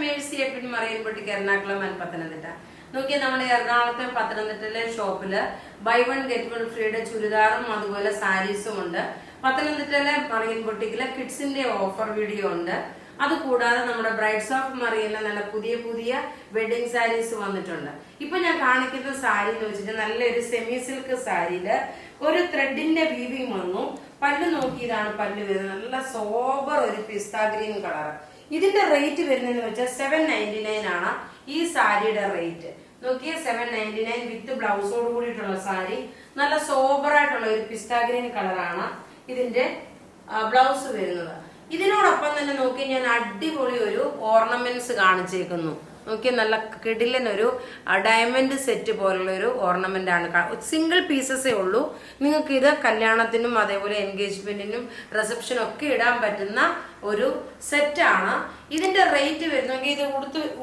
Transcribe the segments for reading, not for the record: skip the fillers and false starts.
Mercy Eppin Marian boutique Ernakulam and Pathanamthitta. നോക്കിയാൽ നമ്മുടെ എറണാകുളത്തെ പത്തനംതിട്ടയിലെ ഷോപ്പില് ബൈ വൺ ഗെറ്റ് വൺ ഫ്രീയുടെ ചുരിദാറും അതുപോലെ സാരീസും ഉണ്ട്. പത്തനംതിട്ടയിലെ മറിയൻ ബൊട്ടിക്കിലെ കിഡ്സിന്റെ ഓഫർ വീഡിയോ ഉണ്ട്. അതുകൂടാതെ നമ്മുടെ ബ്രൈഡ്സ് ഓഫ് മറിയനിലെ നല്ല പുതിയ പുതിയ വെഡിങ് സാരീസ് വന്നിട്ടുണ്ട്. ഇപ്പൊ ഞാൻ കാണിക്കുന്ന സാരി എന്ന് വെച്ചിട്ട് നല്ലൊരു സെമി സിൽക്ക് സാരിയില് ഒരു ത്രെഡിന്റെ വീവിങ് വന്നു. പല്ല് നോക്കി, ഇതാണ് പല്ല് വരുന്നത്. നല്ല സോബർ ഒരു പിസ്ത ഗ്രീൻ കളർ. ഇതിന്റെ റേറ്റ് വരുന്നതെന്ന് വെച്ചാൽ 799 ആണ് ഈ സാരിയുടെ റേറ്റ്. നോക്കിയേ, 799 വിത്ത് ബ്ലൗസോട് കൂടിയിട്ടുള്ള സാരി. നല്ല സോബർ ആയിട്ടുള്ള ഒരു പിസ്ത ഗ്രീൻ കളറാണ് ഇതിന്റെ ബ്ലൗസ് വരുന്നത്. ഇതിനോടൊപ്പം തന്നെ നോക്കി ഞാൻ അടിപൊളി ഒരു ഓർണമെന്റ്സ് കാണിച്ചേക്കുന്നു. നോക്കി, നല്ല കിടിലനൊരു ഡയമണ്ട് സെറ്റ് പോലുള്ള ഒരു ഓർണമെന്റ് ആണ്. സിംഗിൾ പീസസേ ഉള്ളൂ. നിങ്ങൾക്ക് ഇത് കല്യാണത്തിനും അതേപോലെ എൻഗേജ്മെന്റിനും റിസപ്ഷനും ഒക്കെ ഇടാൻ പറ്റുന്ന ഒരു സെറ്റാണ്. ഇതിന്റെ റേറ്റ് വരുന്നെങ്കിൽ ഇത്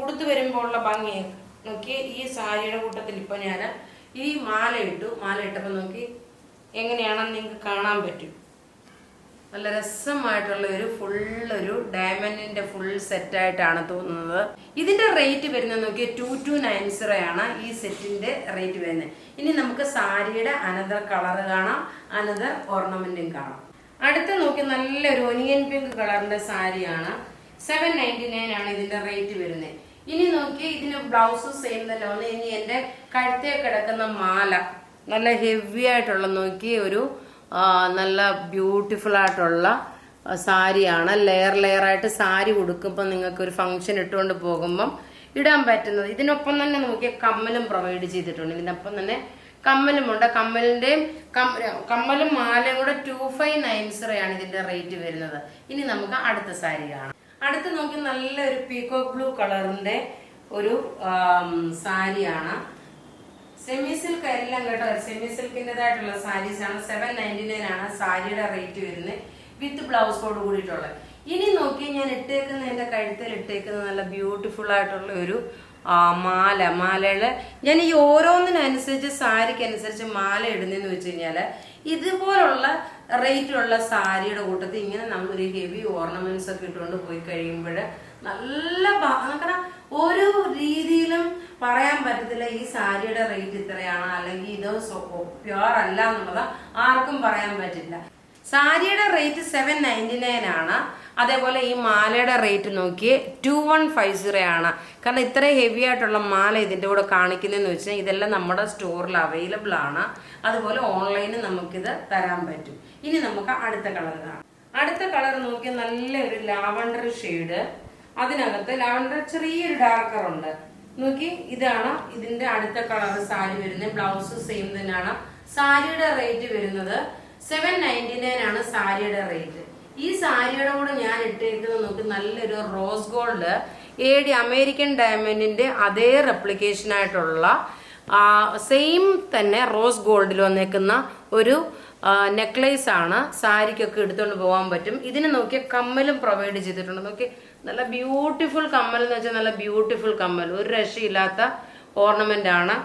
ഉടുത്ത് വരുമ്പോൾ ഉള്ള ഭംഗി നോക്കി. ഈ സാരിയുടെ കൂട്ടത്തിൽ ഇപ്പൊ ഞാൻ ഈ മാല ഇട്ടപ്പോ നോക്കി എങ്ങനെയാണെന്ന് നിങ്ങൾക്ക് കാണാൻ പറ്റും. നല്ല രസമായിട്ടുള്ള ഒരു ഡയമണ്ടിന്റെ ഫുൾ സെറ്റ് ആയിട്ടാണ് തോന്നുന്നത്. ഇതിന്റെ റേറ്റ് വരുന്നത് നോക്കിയാൽ 2290 ആണ് ഈ സെറ്റിന്റെ റേറ്റ് വരുന്നത്. ഇനി നമുക്ക് സാരിയുടെ അനദർ കളർ കാണാം, അനദർ ഓർണമെന്റും കാണാം. അടുത്ത നോക്കി നല്ലൊരു ഒനിയൻ പിങ്ക് കളറിന്റെ സാരിയാണ്. 799 ആണ് ഇതിന്റെ റേറ്റ് വരുന്നത്. ഇനി നോക്കി, ഇതിന് ബ്ലൗസ് സെയിം തന്നെ വന്ന്. ഇനി എന്റെ കഴുത്തേ കിടക്കുന്ന മാല നല്ല ഹെവി ആയിട്ടുള്ള നോക്കി ഒരു നല്ല ബ്യൂട്ടിഫുൾ ആയിട്ടുള്ള സാരിയാണ്. ലെയർ ആയിട്ട് സാരി ഉടുക്കുമ്പോൾ നിങ്ങൾക്ക് ഒരു ഫംഗ്ഷൻ ഇട്ടുകൊണ്ട് പോകുമ്പം ഇടാൻ പറ്റുന്നത്. ഇതിനൊപ്പം തന്നെ നോക്കിയ കമ്മലും പ്രൊവൈഡ് ചെയ്തിട്ടുണ്ട്. ഇതിനൊപ്പം തന്നെ കമ്മലുമുണ്ട്. കമ്മലും മാലയും കൂടെ 2590 ആണ് ഇതിന്റെ റേറ്റ് വരുന്നത്. ഇനി നമുക്ക് അടുത്ത സാരി കാണാം. അടുത്ത് നോക്കി നല്ലൊരു പീകോക്ക് ബ്ലൂ കളറിന്റെ ഒരു സാരിയാണ്. സെമി സിൽക്ക് എല്ലാം കേട്ടോ, സെമി സിൽക്കിൻ്റെതായിട്ടുള്ള സാരീസ് ആണ്. 799 ആണ് സാരിയുടെ റേറ്റ് വരുന്നത് വിത്ത് ബ്ലൗസോട് കൂടിയിട്ടുള്ളത്. ഇനി നോക്കി, ഞാൻ എന്റെ കഴുത്തിൽ ഇട്ടേക്കുന്ന നല്ല ബ്യൂട്ടിഫുൾ ആയിട്ടുള്ള ഒരു മാലകള് ഞാൻ ഈ ഓരോന്നിനനുസരിച്ച് സാരിക്കനുസരിച്ച് മാല ഇടുന്നതെന്ന് വെച്ച് കഴിഞ്ഞാല് ഇതുപോലുള്ള റേറ്റിലുള്ള സാരിയുടെ കൂട്ടത്തിൽ ഇങ്ങനെ നമ്മളൊരു ഹെവി ഓർണമെന്റ്സ് ഒക്കെ ഇട്ടുകൊണ്ട് പോയി കഴിയുമ്പോൾ നല്ല കാരണം ഒരു രീതിയിലും പറയാൻ പറ്റത്തില്ല ഈ സാരിയുടെ റേറ്റ് ഇത്രയാണ് അല്ലെങ്കിൽ ഇത് പ്യുവർ അല്ല എന്നുള്ളത് ആർക്കും പറയാൻ പറ്റില്ല. സാരിയുടെ റേറ്റ് 799 ആണ്. അതേപോലെ ഈ മാലയുടെ റേറ്റ് നോക്കി 2150 ആണ്. കാരണം ഇത്രയും ഹെവി ആയിട്ടുള്ള മാല ഇതിന്റെ കൂടെ കാണിക്കുന്നതെന്ന് വെച്ചാൽ ഇതെല്ലാം നമ്മുടെ സ്റ്റോറിൽ അവൈലബിൾ ആണ്. അതുപോലെ ഓൺലൈനിൽ നമുക്കിത് തരാൻ പറ്റും. ഇനി നമുക്ക് അടുത്ത കളർ കാണാം. അടുത്ത കളർ നോക്കി നല്ലൊരു ലാവണ്ടർ ഷെയ്ഡ്. അതിനകത്ത് ലാവണ്ടർ ചെറിയൊരു ഡാർക്കർ ഉണ്ട്. നോക്കി, ഇതാണ് ഇതിന്റെ അടുത്ത കളർ സാരി വരുന്നത്. ബ്ലൗസ് സെയിം തന്നെയാണ്. സാരിയുടെ റേറ്റ് വരുന്നത് 799 ആണ് സാരിയുടെ റേറ്റ്. ഈ സാരിയുടെ കൂടെ ഞാൻ ഇട്ടേക്കുന്നത് നോക്കി നല്ലൊരു റോസ് ഗോൾഡ് അമേരിക്കൻ ഡയമണ്ടിന്റെ അതേ റെപ്ലിക്കേഷൻ ആയിട്ടുള്ള സെയിം തന്നെ റോസ് ഗോൾഡിൽ വന്നേക്കുന്ന ഒരു നെക്ലേസ് ആണ്. സാരിക്കൊക്കെ എടുത്തുകൊണ്ട് പോകാൻ പറ്റും. ഇതിന് നോക്കിയ കമ്മലും പ്രൊവൈഡ് ചെയ്തിട്ടുണ്ട്. നോക്കി, നല്ല ബ്യൂട്ടിഫുൾ കമ്മൽ എന്ന് വെച്ചാൽ നല്ല ബ്യൂട്ടിഫുൾ കമ്മൽ, ഒരു രക്ഷയില്ലാത്ത ഓർണമെന്റ് ആണ്.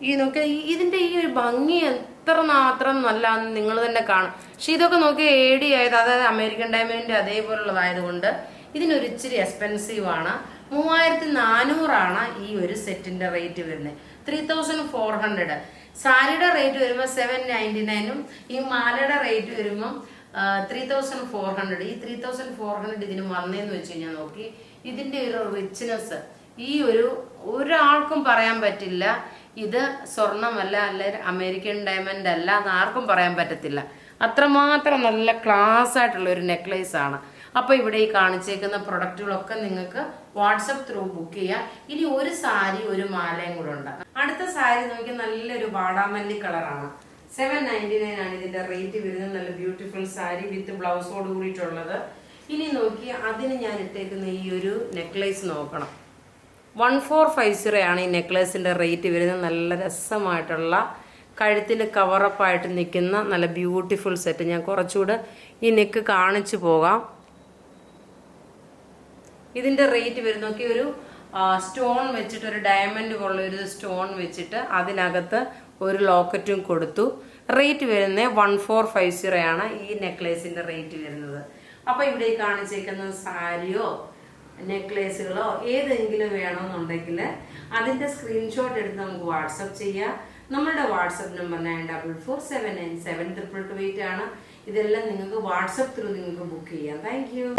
ഈ നോക്കിയ ഇതിന്റെ ഈ ഒരു ഭംഗി എത്രമാത്രം നല്ലതാണെന്ന് നിങ്ങൾ തന്നെ കാണും. പക്ഷെ ഇതൊക്കെ നോക്കി ആയത് അതായത് അമേരിക്കൻ ഡയമണ്ടിന്റെ അതേപോലുള്ളതായതുകൊണ്ട് ഇതിനൊരു ഇച്ചിരി എക്സ്പെൻസീവ് ആണ്. 3400 ആണ് ഈ ഒരു സെറ്റിന്റെ റേറ്റ് വരുന്നത്. 3400. സാരിയുടെ റേറ്റ് വരുമ്പോൾ 799 ഈ മാലയുടെ റേറ്റ് വരുമ്പോൾ 3400. ഈ 3400 ഇതിന് വന്നേന്ന് വെച്ച് കഴിഞ്ഞാൽ നോക്കി, ഇതിന്റെ ഒരു റിച്ച്നെസ് ഈ ഒരാൾക്കും പറയാൻ പറ്റില്ല ഇത് സ്വർണ്ണമല്ല അല്ലെ അമേരിക്കൻ ഡയമണ്ട് അല്ല എന്ന് ആർക്കും പറയാൻ പറ്റത്തില്ല. അത്രമാത്രം നല്ല ക്ലാസ് ആയിട്ടുള്ള ഒരു നെക്ലേസ് ആണ്. അപ്പൊ ഇവിടെ ഈ കാണിച്ചേക്കുന്ന പ്രൊഡക്റ്റുകളൊക്കെ നിങ്ങൾക്ക് വാട്സപ്പ് ത്രൂ ബുക്ക് ചെയ്യാം. ഇനി ഒരു സാരി ഒരു മാലയും കൂടെ ഉണ്ട്. അടുത്ത സാരി നോക്കി നല്ലൊരു വാടാമല്ലി കളറാണ്. 799 ആണ് ഇതിന്റെ റേറ്റ് വരുന്നത്. നല്ല ബ്യൂട്ടിഫുൾ സാരി വിത്ത് ബ്ലൗസോട് കൂടിയിട്ടുള്ളത്. ഇനി നോക്കി, അതിന് ഞാൻ ഇട്ടേക്കുന്ന ഈ ഒരു നെക്ലേസ് നോക്കണം. 1450 ആണ് ഈ നെക്ലേസിന്റെ റേറ്റ് വരുന്നത്. നല്ല രസമായിട്ടുള്ള കഴുത്തിൽ കവറപ്പായിട്ട് നിൽക്കുന്ന നല്ല ബ്യൂട്ടിഫുൾ സെറ്റ്. ഞാൻ കുറച്ചുകൂടെ ഈ നെക്ക് കാണിച്ചു പോകാം. ഇതിന്റെ റേറ്റ് വരുന്ന നോക്കി ഒരു സ്റ്റോൺ വെച്ചിട്ട്, ഒരു ഡയമണ്ട് പോലുള്ള ഒരു സ്റ്റോൺ വെച്ചിട്ട് അതിനകത്ത് ഒരു ലോക്കറ്റും കൊടുത്തു. റേറ്റ് വരുന്നത് 1450 ആണ് ഈ നെക്ലേസിന്റെ റേറ്റ് വരുന്നത്. അപ്പൊ ഇവിടെ കാണിച്ചേക്കുന്ന സാരിയോ നെക്ലേസുകളോ ഏതെങ്കിലും വേണമെന്നുണ്ടെങ്കിൽ അതിന്റെ സ്ക്രീൻഷോട്ട് എടുത്ത് നമുക്ക് വാട്സപ്പ് ചെയ്യാം. നമ്മളുടെ വാട്സപ്പ് നമ്പർ 9447972228 ആണ്. ഇതെല്ലാം നിങ്ങൾക്ക് വാട്സപ്പ് ത്രൂ നിങ്ങൾക്ക് ബുക്ക് ചെയ്യാം. Thank you.